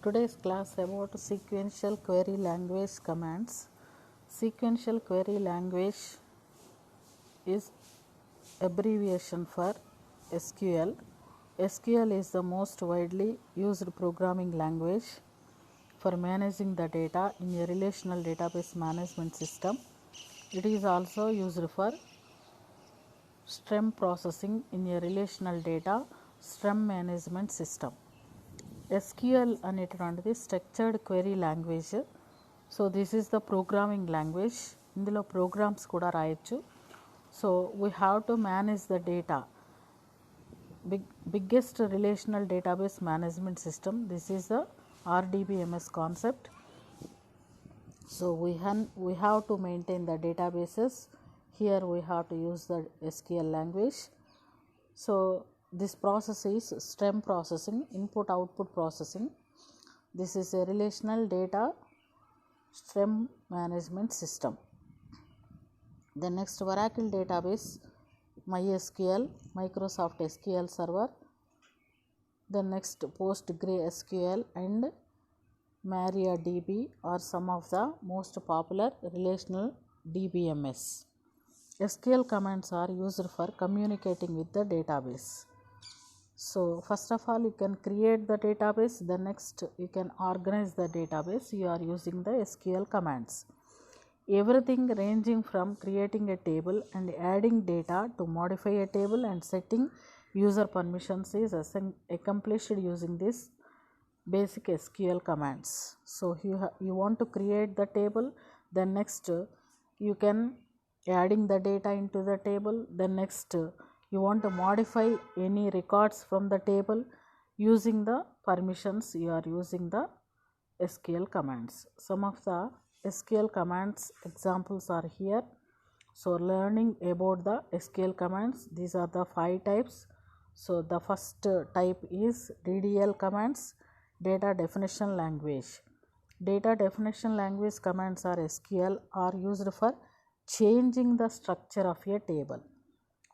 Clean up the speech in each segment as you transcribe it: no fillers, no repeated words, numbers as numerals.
Today's class about sequential query language commands. Sequential query language is abbreviation for SQL. SQL is the most widely used programming language for managing the data in a relational database management system. It is also used for stream processing in a relational data stream management system. SQL అనేటటువంటిది structured query language. So this is the programming language. ఇందులో programmes కూడా రాయొచ్చు. So we have to manage the data. Biggest relational database management system. This is the RDBMS concept. So we have to maintain the databases. Here we have to use the SQL language. So this process is stream processing, input output processing. This is a relational data stream management system. The next, Oracle database, MySQL, Microsoft SQL Server. The next, PostgreSQL and MariaDB are some of the most popular relational DBMS. SQL commands are used for communicating with the database. So first of all, you can create the database. The next, you can organize the database. You are using the SQL commands. Everything ranging from creating a table and adding data to modify a table and setting user permissions is accomplished using this basic SQL commands. So you want to create the table. Then next, you can adding the data into the table. Then next, you want to modify any records from the table using the permissions. You are using the SQL commands. Some of the SQL commands examples are here. So learning about the SQL commands, these are the 5 types. So the first type is DDL commands, data definition language. Data definition language commands are SQL are used for changing the structure of a table.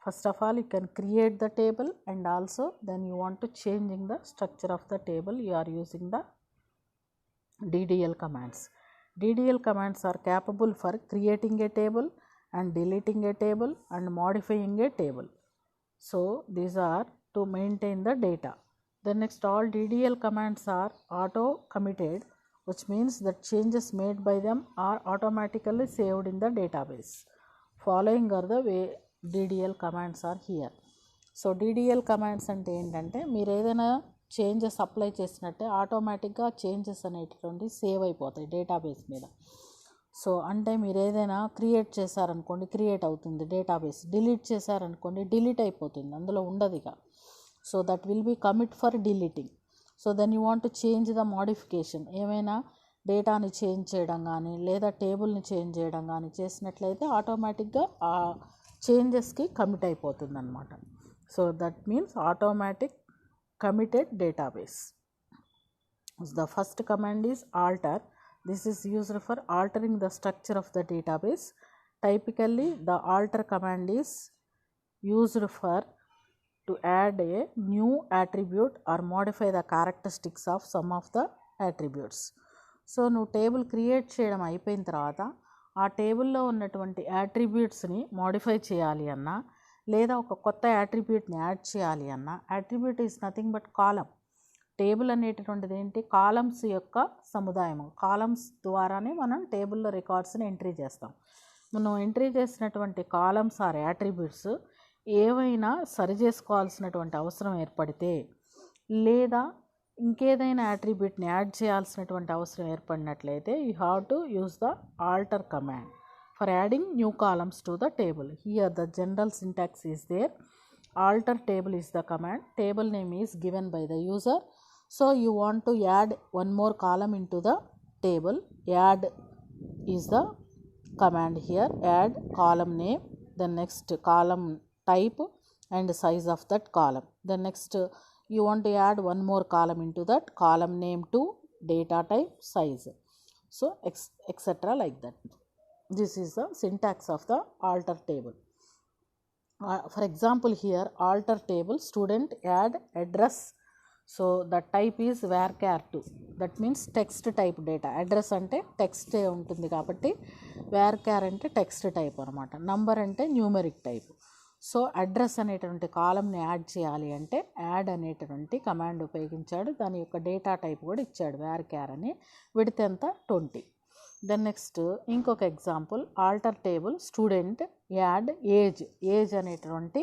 First of all, you can create the table and also then you want to changing the structure of the table. You are using the DDL commands. DDL commands are capable for creating a table and deleting a table and modifying a table. So these are to maintain the data. The next, all DDL commands are auto committed, which means that changes made by them are automatically saved in the database. Following are the way DDL commands are here. So DDL commands అంటే ఏంటంటే మీరు ఏదైనా changes apply చేసినట్టే ఆటోమేటిక్గా changes అనేటటువంటి save అయిపోతాయి database మీద. So అంటే మీరు ఏదైనా క్రియేట్ చేశారనుకోండి క్రియేట్ అవుతుంది డేటాబేస్, డిలీట్ చేశారనుకోండి డిలీట్ అయిపోతుంది, అందులో ఉండదు ఇక. So that will be commit for deleting. So then you want to change the modification, ఏమైనా డేటాని చేంజ్ చేయడం కానీ లేదా టేబుల్ని చేంజ్ చేయడం కానీ చేసినట్లయితే ఆటోమేటిక్గా ఆ చేంజెస్కి కమిట్ అయిపోతుంది అనమాట. So that means automatic committed database. The first command is alter. This is used for altering the structure of the database. Typically, the alter command is used for to add a new attribute or modify the characteristics of some of the attributes. So నువ్వు table create చేయడం అయిపోయిన తర్వాత ఆ టేబుల్లో ఉన్నటువంటి యాట్రిబ్యూట్స్ని modify చేయాలి అన్నా లేదా ఒక కొత్త యాట్రిబ్యూట్ని యాడ్ చేయాలి అన్న, attribute is nothing but column. Table అనేటటువంటిది ఏంటి, కాలమ్స్ యొక్క సముదాయము. కాలమ్స్ ద్వారానే మనం టేబుల్లో రికార్డ్స్ని ఎంట్రీ చేస్తాం. మనం ఎంట్రీ చేసినటువంటి కాలమ్స్ ఆర్ యాట్రిబ్యూట్స్ ఏవైనా సరి చేసుకోవాల్సినటువంటి అవసరం ఏర్పడితే లేదా ఇంకేదైనా యాట్రిబ్యూట్ని యాడ్ చేయాల్సినటువంటి అవసరం ఏర్పడినట్లయితే you have to use the alter command for adding new columns to the table. Here the general syntax is there. Alter table is the command. Table name is given by the user. So you want to add one more column into the table. Add is the command here. Add column name, the next column type and size of that column. The next you want to add one more column into that, column name to data type, size. So etc. like that. This is the syntax of the alter table. For example, here alter table student add address. So the type is varchar2. That means text type data. Address అంటే text ఉంటుంది కాబట్టి varchar అంటే text type అనమాట. Number అంటే numeric type. So address అనేటువంటి కాలంని add చేయాలి అంటే add అనేటువంటి కమాండ్ ఉపయోగించాడు. దాని యొక్క డేటా టైప్ కూడా ఇచ్చాడు varchar అని. విడ్త్ ఎంత 20. దెన్ నెక్స్ట్ ఇంకొక example, alter table student add age అనేటువంటి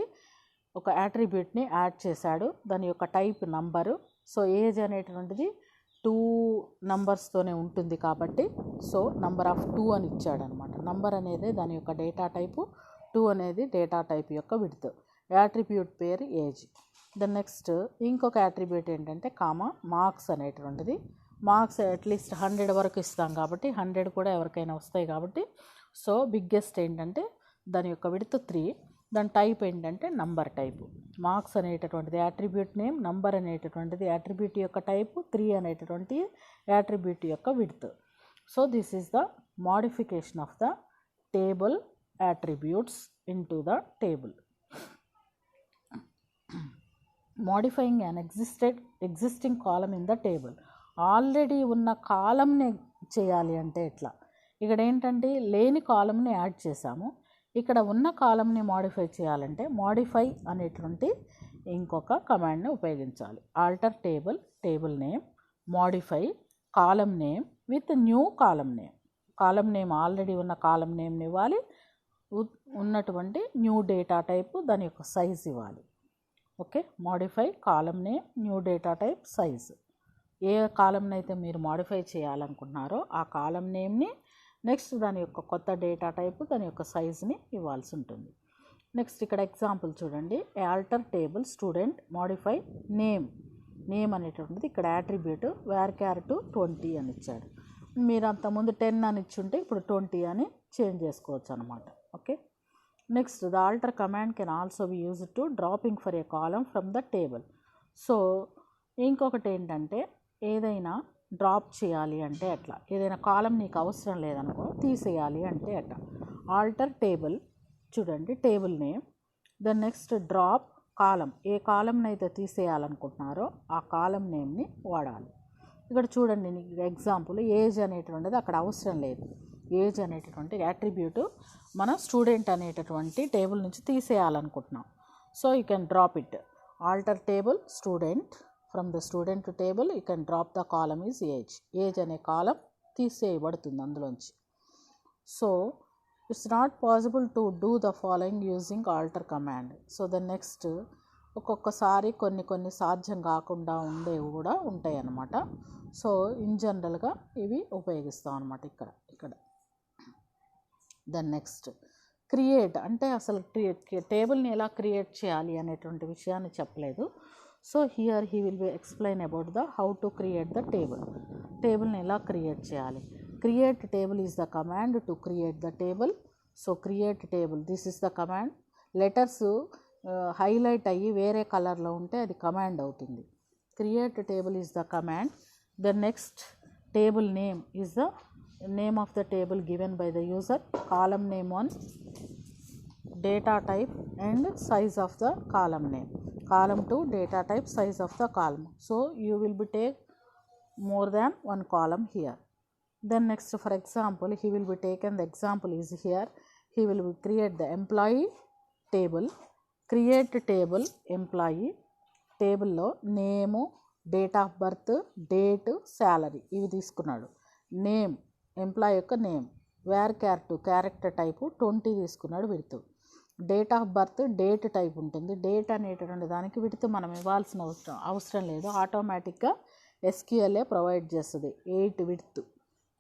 ఒక యాట్రిబ్యూట్ని యాడ్ చేశాడు. దాని యొక్క టైప్ నంబరు. సో ఏజ్ అనేటువంటిది 2 నంబర్స్తోనే ఉంటుంది కాబట్టి సో నంబర్ ఆఫ్ 2 అని ఇచ్చాడు అనమాట. నంబర్ అనేది దాని యొక్క డేటా టైపు, 2 అనేది డేటా టైప్ యొక్క విడ్త్. యాట్రిబ్యూట్ పేరు ఏజ్. దెన్ నెక్స్ట్ ఇంకొక యాట్రిబ్యూట్ ఏంటంటే మార్క్స్ అనేటువంటిది. మార్క్స్ అట్లీస్ట్ 100 వరకు ఇస్తాం కాబట్టి 100 కూడా ఎవరికైనా వస్తాయి కాబట్టి సో బిగ్గెస్ట్ ఏంటంటే దాని యొక్క విడ్త్ 3. దాని టైప్ ఏంటంటే నంబర్ టైపు. మార్క్స్ అనేటటువంటిది యాట్రిబ్యూట్ నేమ్, నంబర్ అనేటటువంటిది యాట్రిబ్యూట్ యొక్క టైపు, 3 అనేటటువంటి యాట్రిబ్యూట్ యొక్క width. So this is the modification of the table attributes into the table. Modifying an existing column in the table. Already ఉన్న కాలంని చేయాలి అంటే ఎట్లా? ఇక్కడ ఏంటంటే లేని కాలంని యాడ్ చేసాము. ఇక్కడ ఉన్న కాలంని మోడిఫై చేయాలంటే మోడిఫై అనేటువంటి ఇంకొక కమాండ్ని ఉపయోగించాలి. Alter table name, modify column name with new column name. Column name already ఉన్న కాలం నేమ్ని ఇవ్వాలి, ఉన్నటువంటి న్యూ డేటా టైపు దాని యొక్క సైజ్ ఇవ్వాలి. Okay, modify column name, new data type, size. ఏ కాలంని అయితే మీరు మోడిఫై చేయాలనుకుంటున్నారో ఆ కాలం నేమ్ని, నెక్స్ట్ దాని యొక్క కొత్త డేటా టైపు, దాని యొక్క సైజ్ని ఇవ్వాల్సి ఉంటుంది. నెక్స్ట్ ఇక్కడ ఎగ్జాంపుల్ చూడండి. Alter table student modify name అనేటువంటిది ఇక్కడ యాట్రిబ్యూట్ varchar to 20 అని ఇచ్చాడు. మీరు అంతకుముందు 10 అని ఇచ్చుంటే ఇప్పుడు 20 అని చేంజ్ చేసుకోవచ్చు అనమాట. Okay, next the alter command can also be used to dropping for a column from the table. So ఇంకొకటి ఏంటంటే ఏదైనా డ్రాప్ చేయాలి అంటే ఎట్లా, ఏదైనా కాలం నీకు అవసరం లేదనుకో తీసేయాలి అంటే ఎట్లా. ఆల్టర్ టేబుల్ చూడండి, table name, the next drop column. ఏ కాలంని అయితే తీసేయాలనుకుంటున్నారో ఆ కాలం నేమ్ని వాడాలి. ఇక్కడ చూడండి ఎగ్జాంపుల్, ఏజ్ అనేటువంటిది అక్కడ అవసరం లేదు. ఏజ్ అనేటటువంటి యాట్రిబ్యూట్ మన స్టూడెంట్ అనేటటువంటి టేబుల్ నుంచి తీసేయాలనుకుంటున్నాం. So you can drop it. Alter table student, from the student to table you can drop the column is age అనే కాలం తీసేయబడుతుంది అందులోంచి. So it's not possible to do the following using alter command. So the next ఒక్కొక్కసారి కొన్ని సాధ్యం కాకుండా ఉండేవి కూడా ఉంటాయి అన్నమాట. సో ఇన్ జనరల్గా ఇవి ఉపయోగిస్తాం అన్నమాట ఇక్కడ. దెన్ నెక్స్ట్ క్రియేట్ అంటే అసలు టేబుల్ని ఎలా క్రియేట్ చేయాలి అనేటువంటి విషయాన్ని చెప్పలేదు. So here he will be explain about the how to create the టేబుల్ని ఎలా క్రియేట్ చేయాలి. Create table is the command to create the table. So create table, this is the command. Letters highlight అయ్యి వేరే కలర్లో ఉంటే అది command అవుతుంది. Create table is the command. The next table name is the name of the table given by the user, column name 1, data type and size of the column name, column 2 data type, size of the column. So you will be take more than one column here. Then next, for example, he will be taken, the example is here, he will create the employee table. Create table employee table లో name, date of birth, date, salary ఇవి తీసుకున్నాడు. Name employee యొక్క name, varchar to character type 20 తీసుకున్నాడు width. Date of birth date type ఉంటుంది. Date అనేటటువంటి దానికి width మనం ఇవ్వాల్సిన అవసరం లేదు, ఆటోమేటిక్గా SQLే ప్రొవైడ్ చేస్తుంది 8 విడ్త్.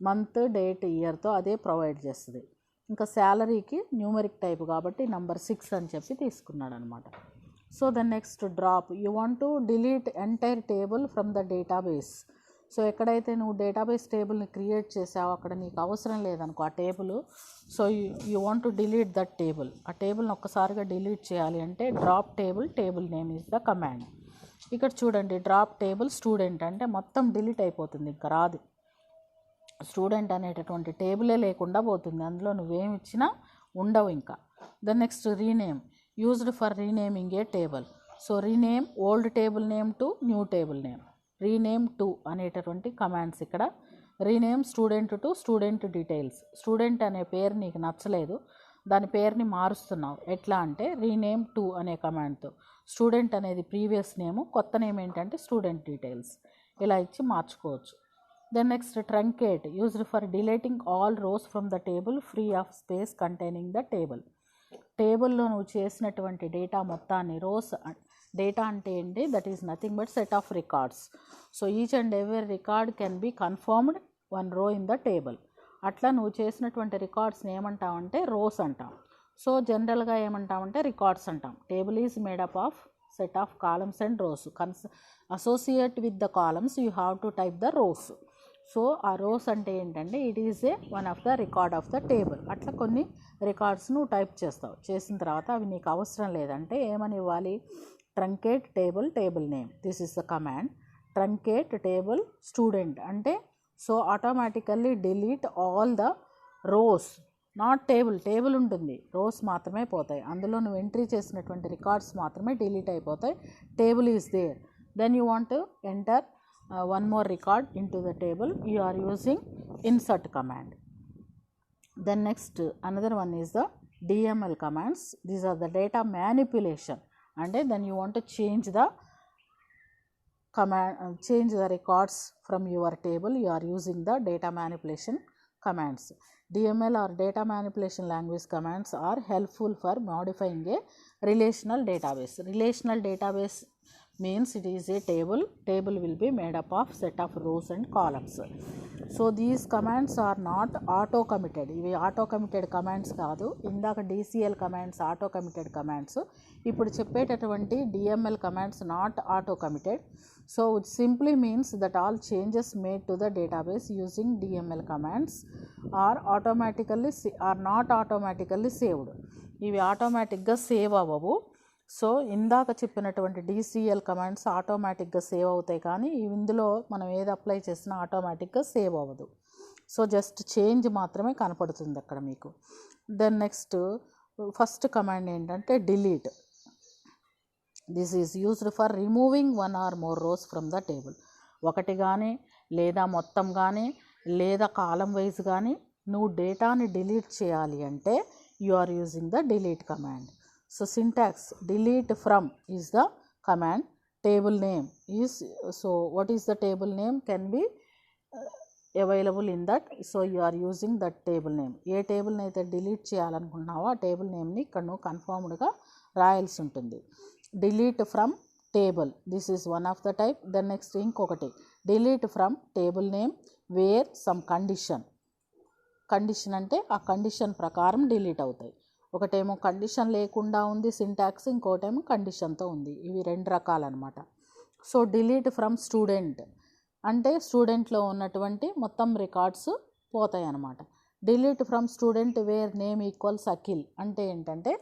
మంత్, డేట్, ఇయర్తో అదే ప్రొవైడ్ చేస్తుంది. ఇంకా శాలరీకి న్యూమరిక్ టైప్ కాబట్టి నంబర్ 6 అని చెప్పి తీసుకున్నాడు అనమాట. So the next drop, you want to delete entire table from the database. So ఎక్కడైతే నువ్వు డేటాబేస్ టేబుల్ని క్రియేట్ చేసావో అక్కడ నీకు అవసరం లేదనుకో ఆ table. So you want to delete that table. ఆ టేబుల్ని ఒక్కసారిగా డిలీట్ చేయాలి అంటే drop table name is the command. ఇక్కడ చూడండి, డ్రాప్ టేబుల్ స్టూడెంట్ అంటే మొత్తం డిలీట్ అయిపోతుంది, ఇంకా రాదు. స్టూడెంట్ అనేటటువంటి టేబులే లేకుండా పోతుంది, అందులో నువ్వేమి ఇచ్చినా ఉండవు ఇంకా. The next rename, used for renaming A table. So rename old table name to new table name. Rename to అనేటటువంటి కమాండ్స్. ఇక్కడ rename student to student details. Student అనే పేరు నీకు నచ్చలేదు, దాని పేరుని మారుస్తున్నావు. ఎట్లా అంటే రీనేమ్ టు అనే కమాండ్తో. స్టూడెంట్ అనేది ప్రీవియస్ నేము, కొత్త నేమ్ ఏంటంటే స్టూడెంట్ డీటెయిల్స్. ఇలా ఇచ్చి మార్చుకోవచ్చు. Then next truncate, used for deleting all rows from the table free of space containing the table. టేబుల్లో నువ్వు చేసినటువంటి డేటా మొత్తాన్ని, రోస్ డేటా అంటే ఏంటి, that is nothing but set of records. So each and every record can be confirmed one row in the table. అట్లా నువ్వు చేసినటువంటి రికార్డ్స్ని ఏమంటామంటే రోస్ అంటాం. సో జనరల్గా ఏమంటామంటే రికార్డ్స్ అంటాం. Table is made up of set of columns and rows. Associate with the columns you have to type the rows. So ఆ rows అంటే ఏంటంటే it is one of the record of the table. అట్లా కొన్ని records నువ్వు type చేస్తావు. చేసిన తర్వాత అవి నీకు అవసరం లేదంటే ఏమని ఇవ్వాలి, truncate table table name. This is the command. Truncate table student అంటే so automatically delete all the rows, not table. Table ఉంటుంది, రోస్ మాత్రమే పోతాయి. అందులో నువ్వు ఎంట్రీ చేసినటువంటి రికార్డ్స్ మాత్రమే డిలీట్ అయిపోతాయి. Table is there. Then you want to enter one more record into the table, you are using insert command. Then next another one is the DML commands. These are the data manipulation, and then you want to change the command, change the records from your table. You are using the data manipulation commands. DML or data manipulation language commands are helpful for modifying a relational database. Relational database means it is a table. Table will be made up of set of rows and columns. So these commands are not auto committed. ఇవి auto committed commands కాదు. ఇందాక DCL commands auto committed commands. ఇప్పుడు చెప్పేటటువంటి DML commands not auto committed. So it simply means that all changes made to the database using DML commands are not automatically saved. ఇవి ఆటోమేటిక్గా save అవ్వవు. So ఇందాక చెప్పినటువంటి DCL commands ఆటోమేటిక్గా save అవుతాయి, కానీ ఇందులో మనం ఏది అప్లై చేసినా ఆటోమేటిక్గా సేవ్ అవ్వదు. సో జస్ట్ చేంజ్ మాత్రమే కనపడుతుంది అక్కడ మీకు. దెన్ నెక్స్ట్ ఫస్ట్ కమాండ్ ఏంటంటే delete. This is used for removing one or more rose from the table. ఒకటి కానీ లేదా మొత్తం కానీ లేదా కాలం వైజ్ కానీ నువ్వు డేటాని డిలీట్ చేయాలి అంటే you are using the delete command. So syntax, delete from is the command. Table name is, so what is the table name can be available in that. So you are using that table name. ఏ టేబుల్ని అయితే delete చేయాలనుకుంటున్నావో ఆ table నేమ్ని ఇక్కడ నువ్వు కన్ఫర్మ్డ్గా రాయాల్సి ఉంటుంది. Delete from table, this is one of the type. Then next ఇంకొకటి delete from table name where some condition. Condition అంటే ఆ కండిషన్ ప్రకారం డిలీట్ అవుతాయి. ఒకటేమో కండిషన్ లేకుండా ఉంది సింటాక్స్, ఇంకోటేమో కండిషన్తో ఉంది. ఇవి రెండు రకాలన్నమాట. సో డిలీట్ ఫ్రమ్ స్టూడెంట్ అంటే స్టూడెంట్లో ఉన్నటువంటి మొత్తం రికార్డ్స్ పోతాయి అన్నమాట. Delete from student where name equals Akhil అంటే ఏంటంటే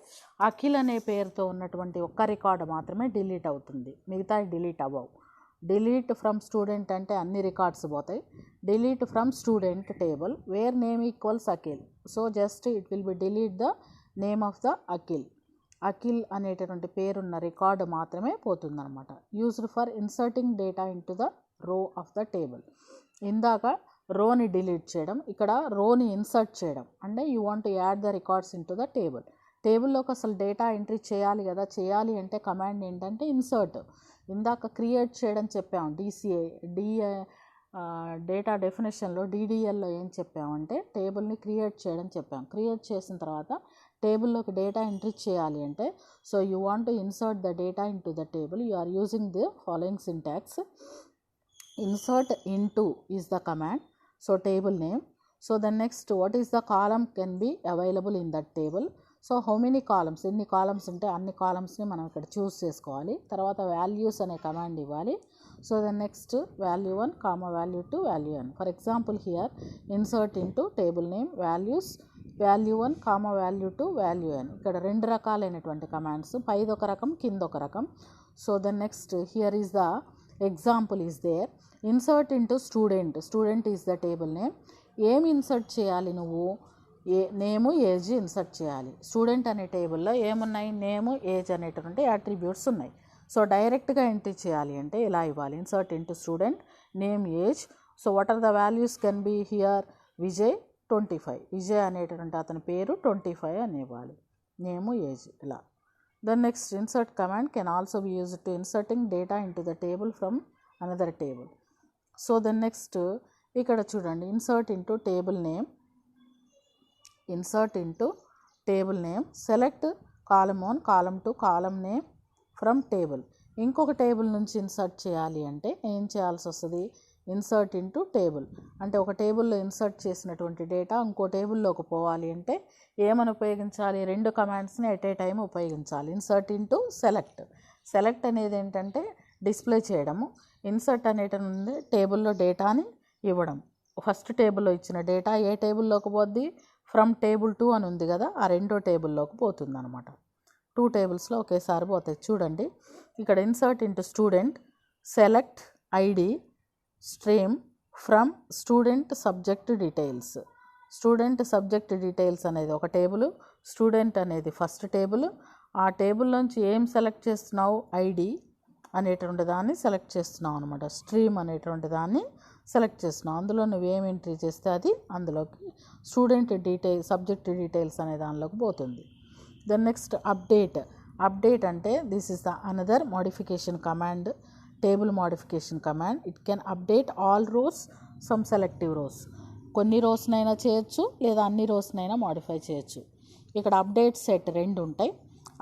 అఖిల్ అనే పేరుతో ఉన్నటువంటి ఒక్క రికార్డు మాత్రమే డిలీట్ అవుతుంది, మిగతా డిలీట్ అవ్వవు. డిలీట్ ఫ్రమ్ స్టూడెంట్ అంటే అన్ని రికార్డ్స్ పోతాయి. Delete from student table where name equals Akhil. So just it will be delete the name of the Akhil. Akhil అనేటటువంటి పేరున్న రికార్డు మాత్రమే పోతుందన్నమాట. Used for inserting data in to the row of the table. ఇందాక రోని డిలీట్ చేయడం, ఇక్కడ రోని ఇన్సర్ట్ చేయడం. అంటే you want to add the records in to the table. టేబుల్లోకి అసలు డేటా ఎంట్రీ చేయాలి కదా, చేయాలి అంటే కమాండ్ ఏంటంటే ఇన్సర్ట్. ఇందాక క్రియేట్ చేయడం చెప్పాము డేటా డెఫినేషన్లో DDLలో ఏం చెప్పామంటే టేబుల్ని క్రియేట్ చేయడం చెప్పాము. క్రియేట్ చేసిన తర్వాత టేబుల్లోకి డేటా ఎంట్రీ చేయాలి అంటే so you want to insert the data in to the table. You are using the following syntax. Insert into is the command. So table name. So then next what is the column can be available in that table. So how many columns, ఎన్ని columns ఉంటే అన్ని కాలమ్స్ని మనం ఇక్కడ చూస్ చేసుకోవాలి. తర్వాత values అనే command ఇవ్వాలి. So then next value 1, value 2, value n. For example here insert into table name values value 1, value 2, value n. ఇక్కడ రెండు రకాలైనటువంటి కమాండ్స్, పైది ఒక రకం కింద ఒక రకం. So then next here is the example is there. Insert into student. Student is the table name. ఏమి ఇన్సర్ట్ చేయాలి నువ్వు, నేము ఏజ్ ఇన్సర్ట్ చేయాలి. స్టూడెంట్ అనే టేబుల్లో ఏమున్నాయి, నేము ఏజ్ అనేటువంటి అట్రిబ్యూట్స్ ఉన్నాయి. సో డైరెక్ట్గా ఎంట్రీ చేయాలి అంటే ఇలా ఇవ్వాలి, insert into student name age. So what are the values can be here, Vijay 25, Vijay అనేటటువంటి అతని పేరు 25 అని ఇవ్వాలి, నేము ఏజ్ ఇలా. Then next insert command can also be used to inserting data into the table from another table. So then next ఇక్కడ చూడండి, insert into table name, insert into table name, select column 1, column 2, column name from table. ఇంకొక table నుంచి insert చేయాలి అంటే ఏం చేయాల్సి వస్తుంది, insert into table. అంటే ఒక టేబుల్లో ఇన్సర్ట్ చేసినటువంటి డేటా ఇంకో టేబుల్లోకి పోవాలి అంటే ఏమని ఉపయోగించాలి, 2 కమాండ్స్ని ఎట్ ఏ టైం ఉపయోగించాలి. ఇన్సర్ట్ ఇంటూ సెలెక్ట్, సెలెక్ట్ అనేది ఏంటంటే డిస్ప్లే చేయడము, ఇన్సర్ట్ అనేటువంటి టేబుల్లో డేటాని ఇవ్వడం. ఫస్ట్ టేబుల్లో ఇచ్చిన డేటా ఏ టేబుల్లోకి పోద్ది, ఫ్రమ్ టేబుల్ 2 అని ఉంది కదా, ఆ రెండో టేబుల్లోకి పోతుంది అనమాట. 2 టేబుల్స్లో ఒకేసారి పోతాయి. చూడండి ఇక్కడ insert into student, select ID stream from student subject details. Student subject details అనేది ఒక టేబుల్, స్టూడెంట్ అనేది ఫస్ట్ టేబుల్. ఆ టేబుల్లోంచి ఏం సెలెక్ట్ చేస్తున్నావు, ఐడి అనేటువంటి దాన్ని సెలెక్ట్ చేస్తున్నావు అనమాట, స్ట్రీమ్ అనేటువంటి దాన్ని సెలెక్ట్ చేస్తున్నావు. అందులో నువ్వేం ఎంట్రీ చేస్తే అది అందులోకి స్టూడెంట్ డీటెయిల్స్ సబ్జెక్ట్ డీటెయిల్స్ అనే దానిలోకి పోతుంది. దెన్ నెక్స్ట్ అప్డేట్, అప్డేట్ అంటే this is the another modification command, table modification command. It can update all rows, some selective rows. కొన్ని రోస్నైనా చేయొచ్చు లేదా అన్ని రోస్నైనా మోడిఫై చేయొచ్చు. ఇక్కడ అప్డేట్ సెట్ 2 ఉంటాయి.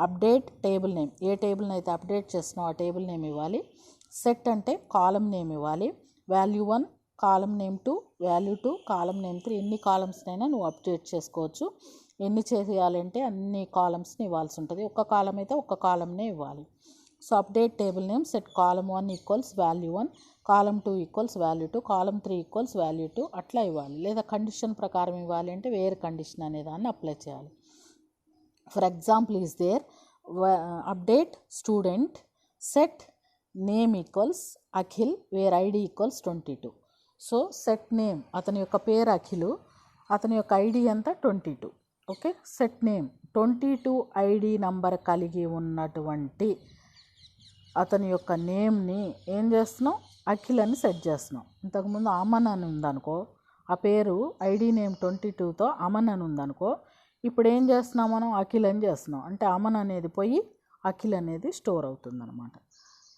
అప్డేట్ టేబుల్ నేమ్, ఏ టేబుల్ని అయితే అప్డేట్ చేస్తున్నావు ఆ టేబుల్ నేమ్ ఇవ్వాలి. సెట్ అంటే కాలమ్ నేమ్ ఇవ్వాలి, value 1, column name 2, value 2, column name 3. ఎన్ని కాలమ్స్నైనా నువ్వు అప్డేట్ చేసుకోవచ్చు. ఎన్ని చేయాలంటే అన్ని కాలమ్స్ని ఇవ్వాల్సి ఉంటుంది. ఒక్క కాలం అయితే ఒక్క కాలమ్నే ఇవ్వాలి. So update table name, set column 1 equals value 1, column 2 equals value 2, column 3 equals value 2 అట్లా ఇవ్వాలి. లేదా కండిషన్ ప్రకారం ఇవ్వాలి అంటే వేరే కండిషన్ అనే దాన్ని అప్లై చేయాలి. For example is there, update student set name equals Akhil where ID equals 22. So set name అతని యొక్క పేరు అఖిలు, అతని యొక్క ఐడి ఎంత 22. Okay, set name 22 ID number కలిగి ఉన్నటువంటి అతని యొక్క నేమ్ని ఏం చేస్తున్నాం, అఖిల్ అని సెట్ చేస్తున్నాం. ఇంతకుముందు అమన్ అని ఉందనుకో, ఆ పేరు ఐడి నేమ్ 22తో అమన్ అని ఉందనుకో, ఇప్పుడు ఏం చేస్తున్నాం మనం, అఖిల్ అని చేస్తున్నాం. అంటే అమన్ అనేది పోయి అఖిల్ అనేది స్టోర్ అవుతుందన్నమాట.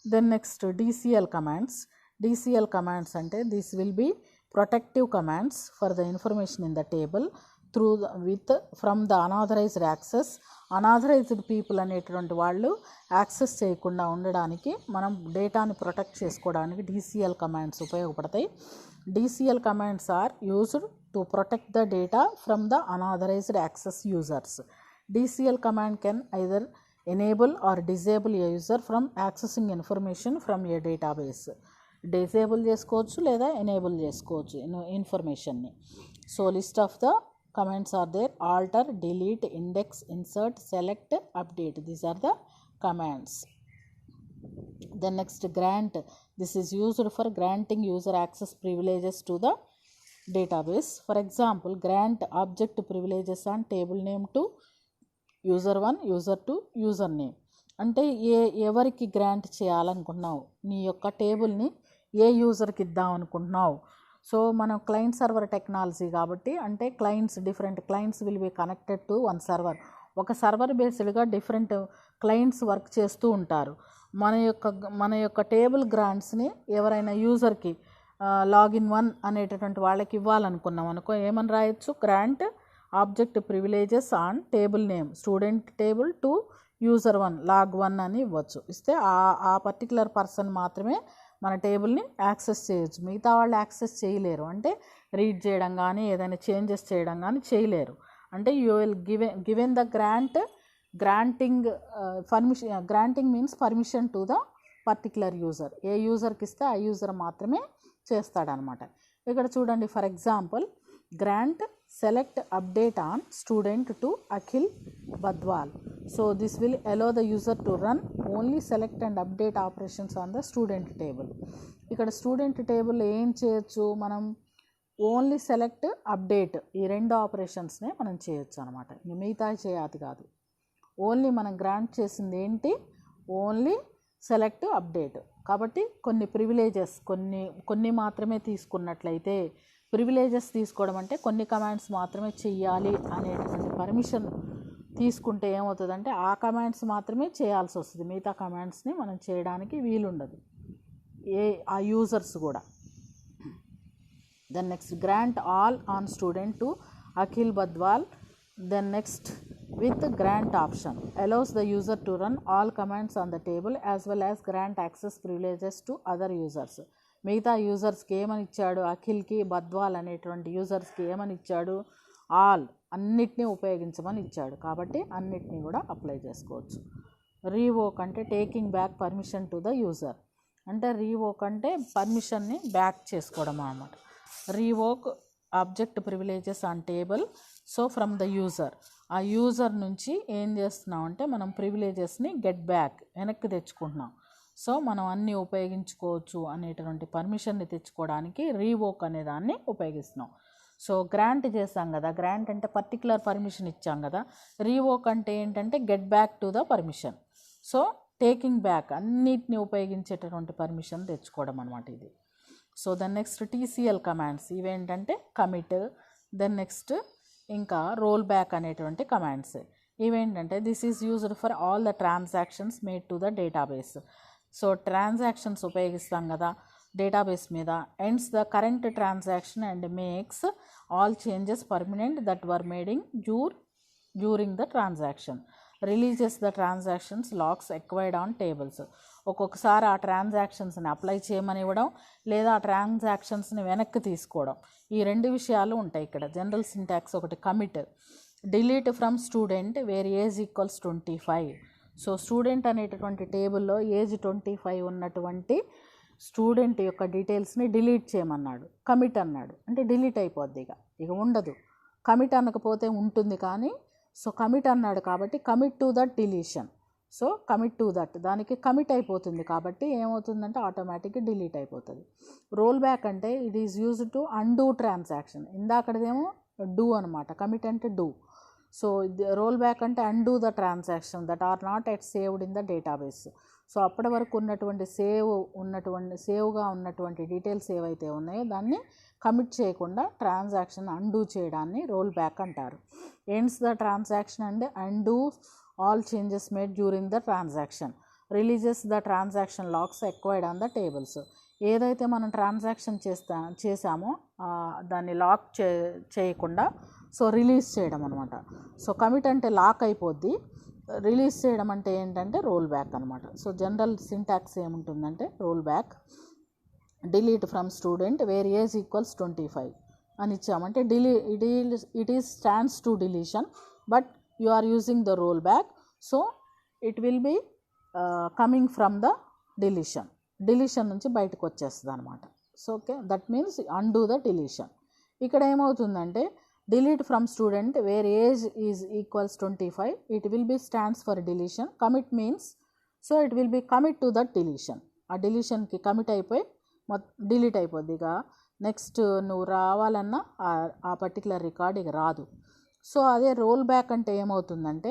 Then next DCL commands. DCL commands అంటే this will be protective commands for the information in the table through with from the unauthorized access. Unauthorized people అనేటువంటి వాళ్ళు యాక్సెస్ చేయకుండా ఉండడానికి, మనం డేటాని ప్రొటెక్ట్ చేసుకోవడానికి డిసిఎల్ కమాండ్స్ ఉపయోగపడతాయి. DCL commands are used to protect the data from the unauthorized access users. DCL command can either enable or disable a user from accessing information from a database. Disable చేసుకోవచ్చు లేదా enable చేసుకోవచ్చు ఇన్ఫర్మేషన్ని. So list of the commands are there: alter, delete, index, insert, select, update. These are the commands. Then next grant, this is used for granting user access privileges to the database. For example, grant object privileges on table name to user 1, user 2, user name. అంటే ఎవరికి grant చేయాలనుకుంటున్నావు, నీ యొక్క టేబుల్ని ఏ యూజర్కి ఇద్దాం అనుకుంటున్నావు. So మనం client server technology కాబట్టి, అంటే different clients will be connected to one server. ఒక సర్వర్ బేస్డ్గా డిఫరెంట్ క్లయింట్స్ వర్క్ చేస్తూ ఉంటారు. మన యొక్క టేబుల్ గ్రాంట్స్ని ఎవరైనా యూజర్కి లాగిన్ 1 అనేటటువంటి వాళ్ళకి ఇవ్వాలనుకున్నాం అనుకో, ఏమని రాయొచ్చు, grant object privileges on table name student table to user 1 log 1 అని ఇవ్వచ్చు. ఇస్తే ఆ పర్టికులర్ పర్సన్ మాత్రమే మన టేబుల్ని యాక్సెస్ చేయొచ్చు, మిగతా వాళ్ళు యాక్సెస్ చేయలేరు. అంటే రీడ్ చేయడం కానీ ఏదైనా చేంజెస్ చేయడం కానీ చేయలేరు. అంటే you will given the granting means permission to the particular user. ఏ యూజర్కి ఇస్తే ఆ యూజర్ మాత్రమే చేస్తాడనమాట. ఇక్కడ చూడండి, for example grant select update on student to Akhil Badwal. So this will allow the user to run only select and update operations on the student table. ఇక్కడ student table ఏం చేయొచ్చు, మనం ఓన్లీ సెలెక్ట్ అప్డేట్ ఈ 2 ఆపరేషన్స్నే మనం చేయొచ్చు అనమాట. మిగతా చేయదు కాదు. ఓన్లీ మనం గ్రాంట్ చేసింది ఏంటి, ఓన్లీ సెలెక్ట్ అప్డేట్. కాబట్టి కొన్ని ప్రివిలేజెస్ కొన్ని మాత్రమే తీసుకున్నట్లయితే, ప్రివిలేజెస్ తీసుకోవడం అంటే కొన్ని కమాండ్స్ మాత్రమే చెయ్యాలి అనేటువంటి పర్మిషన్ తీసుకుంటే ఏమవుతుందంటే ఆ కమాండ్స్ మాత్రమే చేయాల్సి వస్తుంది, మిగతా కమాండ్స్ని మనం చేయడానికి వీలుండదు ఆ యూజర్స్ కూడా. Then next grant all on student to Akhil Badwal. Then next with grant option allows the user to run all commands on the table as well as grant access privileges to other users. మిగతా యూజర్స్కి ఏమని ఇచ్చాడు, అఖిల్కి బద్వాల్ అనేటువంటి యూజర్స్కి ఏమని ఇచ్చాడు, all అన్నిటినీ ఉపయోగించమని ఇచ్చాడు. కాబట్టి అన్నిటినీ కూడా అప్లై చేసుకోవచ్చు. రీవోక్ అంటే taking back permission to the user, అంటే రీవోక్ అంటే పర్మిషన్ని బ్యాక్ చేసుకోవడం అన్నమాట. Revoke object privileges on table. So from the user, ఆ యూజర్ నుంచి ఏం చేస్తున్నాం అంటే మనం ప్రివిలేజెస్ని గెట్ బ్యాక్ వెనక్కి తెచ్చుకుంటున్నాం. సో మనం అన్నీ ఉపయోగించుకోవచ్చు అనేటువంటి పర్మిషన్ని తెచ్చుకోవడానికి రీవోక్ అనే దాన్ని ఉపయోగిస్తున్నాం. సో గ్రాంట్ చేసాం కదా, గ్రాంట్ అంటే పర్టికులర్ పర్మిషన్ ఇచ్చాం కదా, రీవోక్ అంటే ఏంటంటే get back to the permission. So taking back అన్నిటిని ఉపయోగించేటటువంటి పర్మిషన్ తెచ్చుకోవడం అనమాట ఇది. So then next TCL commands, ఇవేంటంటే కమిట్, దెన్ నెక్స్ట్ ఇంకా రోల్ బ్యాక్ అనేటువంటి కమాండ్స్. ఇవేంటంటే this is used for all the transactions made to the database. So transactions ఉపయోగిస్తాం కదా డేటాబేస్ మీద. Ends the current transaction and makes all changes permanent that were made during the transaction. Releases the transactions locks acquired on tables. ఒక్కొక్కసారి ఆ ట్రాన్సాక్షన్స్ని apply చేయమని ఇవ్వడం, లేదా ఆ ట్రాన్సాక్షన్స్ని వెనక్కి తీసుకోవడం, ఈ రెండు విషయాలు ఉంటాయి ఇక్కడ. జనరల్ సింటాక్స్ ఒకటి commit. Delete from student where age equals 25. So student అనేటటువంటి టేబుల్లో ఏజ్ 25 ఉన్నటువంటి స్టూడెంట్ యొక్క డీటెయిల్స్ని డిలీట్ చేయమన్నాడు. కమిట్ అన్నాడు అంటే డిలీట్ అయిపోద్ది, ఇక ఉండదు. కమిట్ అనకపోతే ఉంటుంది కానీ, సో కమిట్ అన్నాడు కాబట్టి commit to that deletion. So commit to that, దానికి కమిట్ అయిపోతుంది కాబట్టి ఏమవుతుందంటే ఆటోమేటిక్గా డిలీట్ అయిపోతుంది. రోల్ బ్యాక్ అంటే it is used to undo transaction. ఇందాకడదేమో డూ అనమాట, కమిట్ అంటే డూ. సో రోల్ బ్యాక్ అంటే undo the transaction that are not at saved in the database. So అప్పటి వరకు ఉన్నటువంటి సేవ్గా ఉన్నటువంటి డీటెయిల్స్ ఏవైతే ఉన్నాయో దాన్ని కమిట్ చేయకుండా ట్రాన్సాక్షన్ అన్డూ చేయడాన్ని రోల్ బ్యాక్ అంటారు. Ends the transaction and undo all changes made during the transaction. Releases the transaction lakhs acquired on the tables. ఏదైతే మనం ట్రాన్సాక్షన్ చేసామో దాన్ని లాక్ చేయకుండా సో రిలీజ్ చేయడం అనమాట. సో కమిట్ అంటే లాక్ అయిపోద్ది, రిలీజ్ చేయడం అంటే ఏంటంటే రోల్ బ్యాక్ అనమాట. సో జనరల్ సింటాక్స్ ఏముంటుందంటే roll back. Delete from student where age equals 25 అని ఇచ్చామంటే it is stands to deletion but you are using the rollback, so it will be coming from the deletion నుంచి బయటకు వచ్చేస్తుంది అనమాట. So okay, that means undo the deletion. ఇక్కడ ఏమవుతుందంటే delete from student where age is equals 25 it will be stands for deletion. Commit means so it will B commit to that deletion. ఆ డిలీషన్కి commit అయిపోయి delete అయిపోద్ది. ఇక next నువ్వు రావాలన్నా ఆ particular record ఇక రాదు. సో అదే రోల్ బ్యాక్ అంటే ఏమవుతుందంటే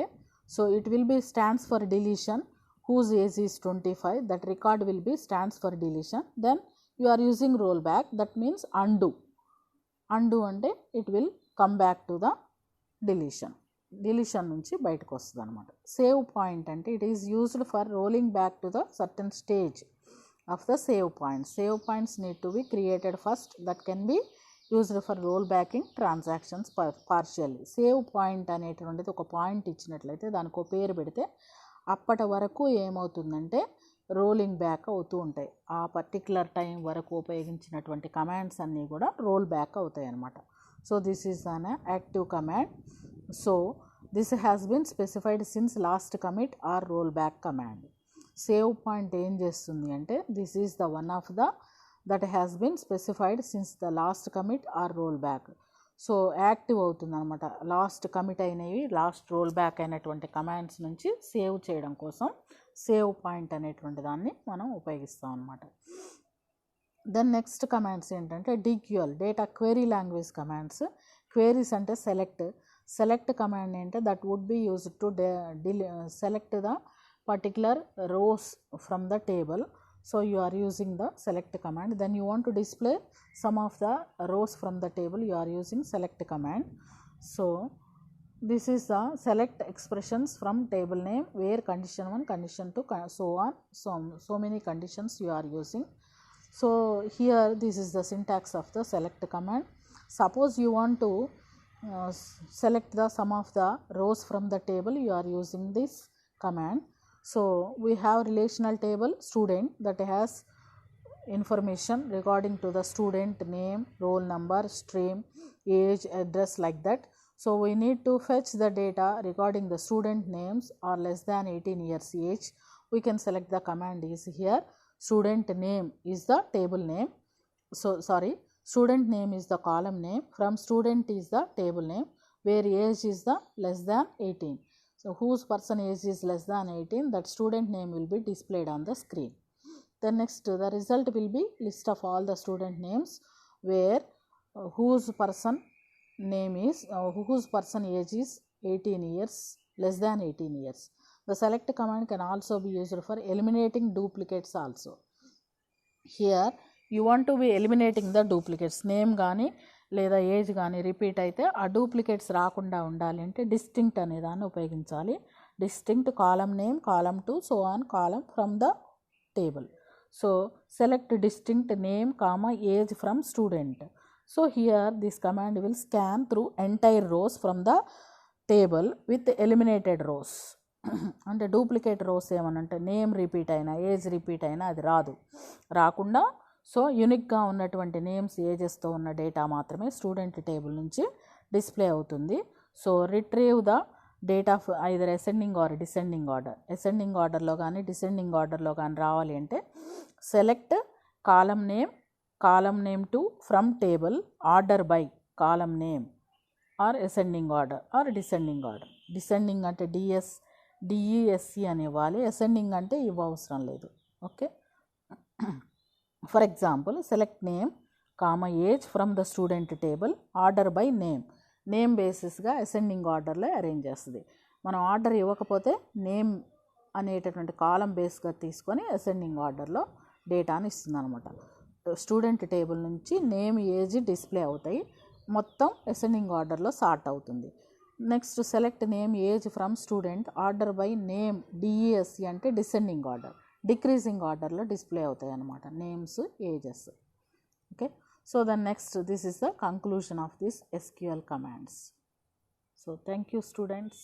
so it will be stands for deletion whose age is 25, that record will be stands for deletion. Then you are using roll back, that means undo అంటే it will come back to the deletion నుంచి బయటకు వస్తుంది అనమాట. Save point అంటే it is used for rolling back to the certain stage of the save points. Save points need to be created first that can be used for roll backing transactions partially. Save point అనేటువంటిది ఒక point ఇచ్చినట్లయితే దానికి ఒక పేరు పెడితే అప్పటి వరకు ఏమవుతుందంటే రోలింగ్ బ్యాక్ అవుతూ ఉంటాయి. ఆ పర్టికులర్ టైం వరకు ఉపయోగించినటువంటి కమాండ్స్ అన్నీ కూడా రోల్ బ్యాక్ అవుతాయి అన్నమాట. So this is an active command. So this has been specified since last commit or roll back command. Save point ఏం చేస్తుంది అంటే this is the one of the that has been specified since the last commit or roll back. So active అవుతుంది అనమాట. Last commit అయినవి, last roll back అయినటువంటి commands నుంచి save చేయడం కోసం సేవ్ పాయింట్ అనేటువంటి దాన్ని మనం ఉపయోగిస్తాం అనమాట. దెన్ నెక్స్ట్ కమాండ్స్ ఏంటంటే DQL data query language commands. Queries అంటే సెలెక్ట్ కమాండ్ ఏంటంటే that would be used to select the particular rows from the table. So you are using the select command. Then you want to display some of the rows from the table, you are using select command. So this is the select expressions from table name, where condition 1, condition 2, so on, so many conditions you are using. So here this is the syntax of the select command. Suppose you want to select the sum of the rows from the table, you are using this command. So we have relational table student that has information regarding to the student name, roll number, stream, age, address, like that. So we need to fetch the data regarding the student names are less than 18 years age. We can select the command is here. Student name is the table name. So sorry, student name is the column name. From student is the table name, where age is the less than 18. So whose person age is less than 18, that student name will be displayed on the screen. Then next, the result will be list of all the student names, where whose person name is whose person age is 18 years, less than 18 years. The select command can also be used for eliminating duplicates also. Here you want to be eliminating the duplicates, name గానీ లేదా age కానీ repeat అయితే ఆ duplicates రాకుండా ఉండాలి అంటే distinct అనే దాన్ని ఉపయోగించాలి. Distinct column name, column 2, so on column from the table. So select distinct name comma age from student. So here this command will scan through entire rows from the table with eliminated rows. అంటే duplicate rose ఏమనంటే name repeat అయినా age repeat అయినా అది రాకుండా, so యూనిక్గా ఉన్నటువంటి names ఏజెస్తో ఉన్న data మాత్రమే స్టూడెంట్ టేబుల్ నుంచి డిస్ప్లే అవుతుంది. So retrieve the date of either ascending or descending order. Ascending ఆర్డర్లో కానీ డిసెండింగ్ ఆర్డర్లో కానీ రావాలి అంటే select column name to from table order by column name or ascending order or descending order. Descending అంటే DESC అని ఇవ్వాలి, అసెండింగ్ అంటే ఇవ్వవసరం లేదు. Okay, for example select name comma age from the student table order by name బేసిస్గా ascending ఆర్డర్లో arrange చేస్తుంది. మనం ఆర్డర్ ఇవ్వకపోతే నేమ్ అనేటటువంటి కాలం బేస్గా తీసుకొని అసెండింగ్ ఆర్డర్లో డేటాని ఇస్తుంది అనమాట. స్టూడెంట్ టేబుల్ నుంచి నేమ్ ఏజ్ డిస్ప్లే అవుతాయి, మొత్తం అసెండింగ్ ఆర్డర్లో సార్ట్ అవుతుంది. Next select name age from student order by name DESC అంటే డిసెండింగ్ ఆర్డర్, డిక్రీజింగ్ ఆర్డర్లో డిస్ప్లే అవుతాయి అన్నమాట names ages. Okay, so then next, this is the conclusion of this SQL commands. So thank you students.